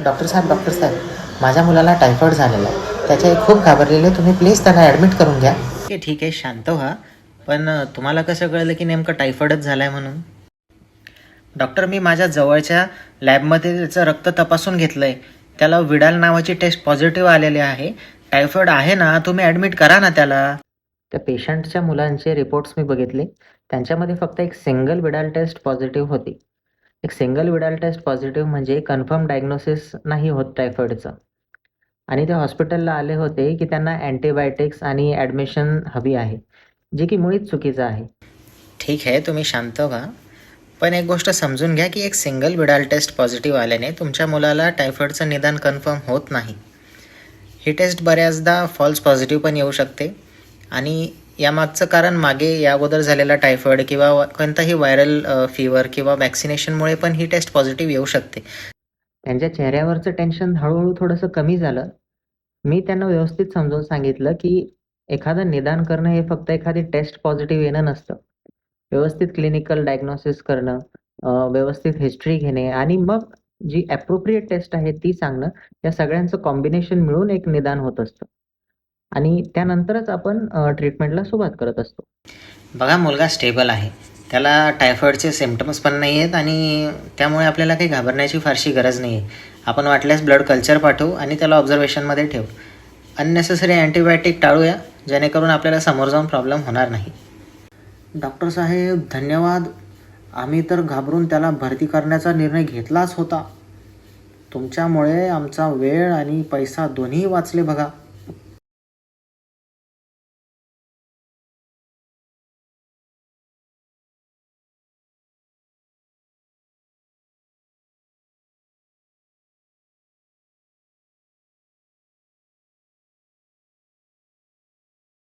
Doctor साहेब, माझ्या मुलाला typhoid झालेला आहे. त्याचे खूप घाबरलेले. तुम्ही प्लीज त्याला ॲडमिट करून घ्या. ठीक आहे, शांत व्हा. पण तुम्हाला कसं कळलं की नेमकं टायफॉईडच झाला आहे म्हणून? डॉक्टर, मी माझ्या जवळच्या लॅबमध्ये त्याचं रक्त तपासून घेतलं आहे. त्याला विडाल नावाची टेस्ट पॉझिटिव्ह आलेली आहे. टायफॉईड आहे ना, तुम्ही ॲडमिट करा ना त्याला. त्या पेशंटच्या मुलांचे रिपोर्ट्स मी बघितले. त्यांच्यामध्ये फक्त एक सिंगल विडाल टेस्ट पॉझिटिव्ह होती. एक सिंगल विडाल टेस्ट पॉझिटिव्ह म्हणजे कन्फर्म डायग्नोसिस नाही होत टायफॉईडचं. आणि ते हॉस्पिटलला आले होते की त्यांना अँटीबायोटिक्स आणि ॲडमिशन हवी आहे, जे की मुळीच चुकीचं आहे. ठीक आहे, तुम्ही शांत व्हा. पण एक गोष्ट समजून घ्या की एक सिंगल विडाल टेस्ट पॉझिटिव्ह आल्याने तुमच्या मुलाला टायफॉईडचं निदान कन्फर्म होत नाही. ही टेस्ट बऱ्याचदा फॉल्स पॉझिटिव्ह पण येऊ शकते आणि यामागचं कारण मागे या अगोदर झालेला टायफॉईड किंवा कोणताही व्हायरल फीवर किंवा वॅक्सिनेशनमुळे पण ही टेस्ट पॉझिटिव्ह येऊ शकते. त्यांच्या चेहऱ्यावरचं टेन्शन हळूहळू थोडंसं कमी झालं. मी त्यांना व्यवस्थित समजावून सांगितलं की एखादं निदान करणं हे फक्त एखादी टेस्ट पॉझिटिव्ह येणं नसतं. व्यवस्थित क्लिनिकल डायग्नोसिस करणं, व्यवस्थित हिस्ट्री घेणे आणि मग जी ॲप्रोप्रिएट टेस्ट आहे ती सांगणं, या सगळ्यांचं कॉम्बिनेशन मिळून एक निदान होत असतं. आणि त्यानंतरच आपण ट्रीटमेंटला सुरुवात करत असतो. बघा, मुलगा स्टेबल आहे. त्याला टायफॉईडचे सिम्पटम्स पण नाही आहेत आणि त्यामुळे आपल्याला काही घाबरण्याची फारशी गरज नाही आहे. आपण वाटल्यास ब्लड कल्चर पाठवू आणि त्याला ऑब्झर्वेशनमध्ये ठेवू. अननेसेसरी अँटीबायोटिक टाळूया, जेणेकरून आपल्याला समोर जाऊन प्रॉब्लेम होणार नाही. डॉक्टर साहेब, धन्यवाद. आम्ही तर घाबरून त्याला भरती करण्याचा निर्णय घेतलाच होता. तुमच्यामुळे आमचा वेळ आणि पैसा दोन्ही वाचले बघा.